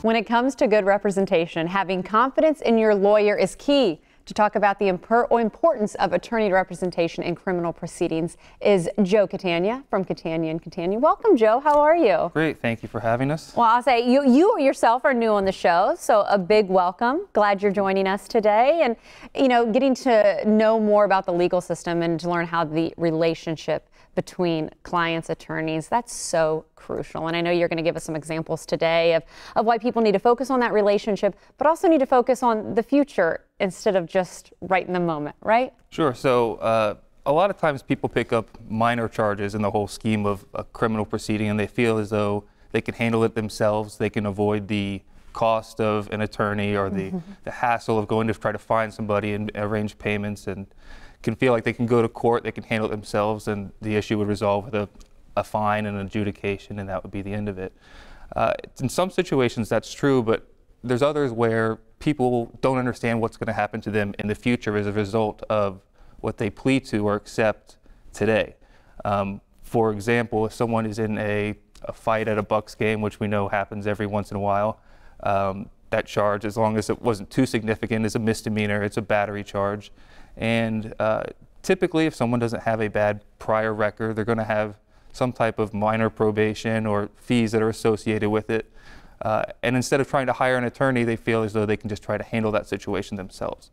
When it comes to good representation, having confidence in your lawyer is key. To talk about the importance of attorney representation in criminal proceedings is Joe Catania from Catania and Catania. Welcome, Joe. How are you? Great. Thank you for having us. Well, I'll say you yourself are new on the show, so a big welcome. Glad you're joining us today and, getting to know more about the legal system and to learn how the relationship between clients, attorneys, that's so crucial. And I know you're going to give us some examples today of why people need to focus on that relationship, but also need to focus on the future instead of just right in the moment, right? Sure. So a lot of times people pick up minor charges in the whole scheme of a criminal proceeding, and they feel as though they can handle it themselves. They can avoid the cost of an attorney or the hassle of going to try to find somebody and arrange payments, and can feel like they can go to court, they can handle it themselves, and the issue would resolve with a fine and an adjudication, and that would be the end of it. In some situations that's true, but there's others where people don't understand what's going to happen to them in the future as a result of what they plead to or accept today. For example, if someone is in a fight at a Bucks game, which we know happens every once in a while, that charge, as long as it wasn't too significant, is a misdemeanor. It's a battery charge. And typically, if someone doesn't have a bad prior record, they're going to have some type of minor probation or fees that are associated with it. And instead of trying to hire an attorney, they feel as though they can just try to handle that situation themselves.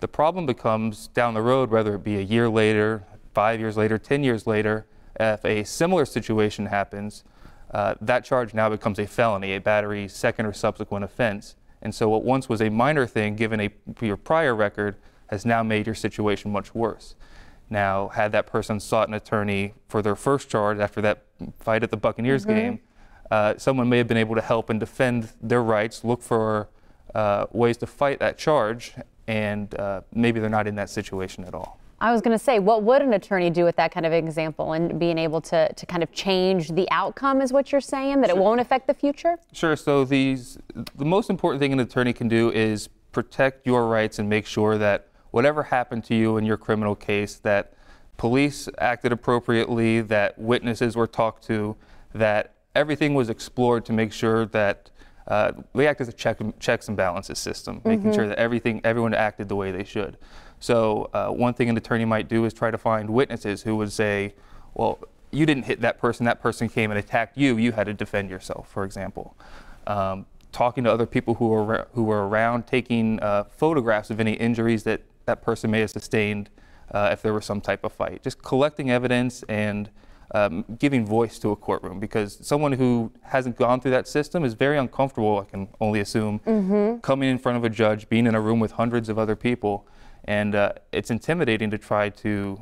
The problem becomes down the road, whether it be a year later, 5 years later, 10 years later, if a similar situation happens, that charge now becomes a felony, a battery second or subsequent offense. And so what once was a minor thing, given your prior record, has now made your situation much worse. Now, had that person sought an attorney for their first charge after that fight at the Buccaneers game, someone may have been able to help and defend their rights, look for ways to fight that charge, and maybe they're not in that situation at all. I was going to say, what would an attorney do with that kind of example and being able to kind of change the outcome is what you're saying, that it won't affect the future? Sure. So the most important thing an attorney can do is protect your rights and make sure that whatever happened to you in your criminal case, that police acted appropriately, that witnesses were talked to, that everything was explored to make sure that we act as a checks and balances system, making sure that everyone acted the way they should. So one thing an attorney might do is try to find witnesses who would say, well, you didn't hit that person came and attacked you, you had to defend yourself, for example. Talking to other people who were around, taking photographs of any injuries that person may have sustained if there was some type of fight. Just collecting evidence and giving voice to a courtroom, because someone who hasn't gone through that system is very uncomfortable, I can only assume, coming in front of a judge, being in a room with hundreds of other people, and it's intimidating to try to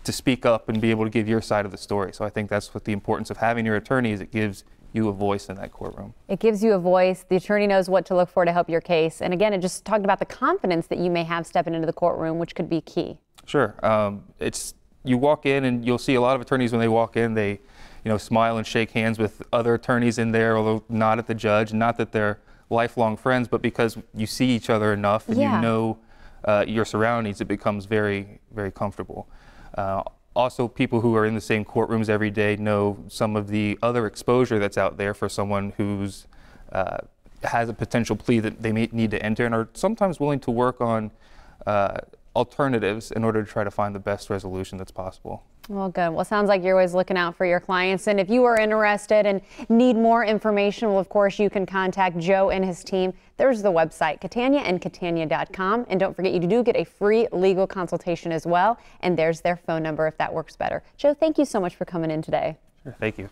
speak up and be able to give your side of the story. So I think that's what the importance of having your attorney is. It gives you a voice in that courtroom. It gives you a voice. The attorney knows what to look for to help your case. And again, it just talked about the confidence that you may have stepping into the courtroom, which could be key. Sure. You walk in and you'll see a lot of attorneys when they walk in, they smile and shake hands with other attorneys in there, although not at the judge. Not that they're lifelong friends, but because you see each other enough and you know your surroundings, it becomes very, very comfortable. Also, people who are in the same courtrooms every day know some of the other exposure that's out there for someone who's has a potential plea that they may need to enter, and are sometimes willing to work on alternatives in order to try to find the best resolution that's possible. Well, good. Well, sounds like you're always looking out for your clients. And if you are interested and need more information, well, of course, you can contact Joe and his team. There's the website, cataniaandcatania.com. And don't forget, you do get a free legal consultation as well. And there's their phone number if that works better. Joe, thank you so much for coming in today. Sure. Thank you.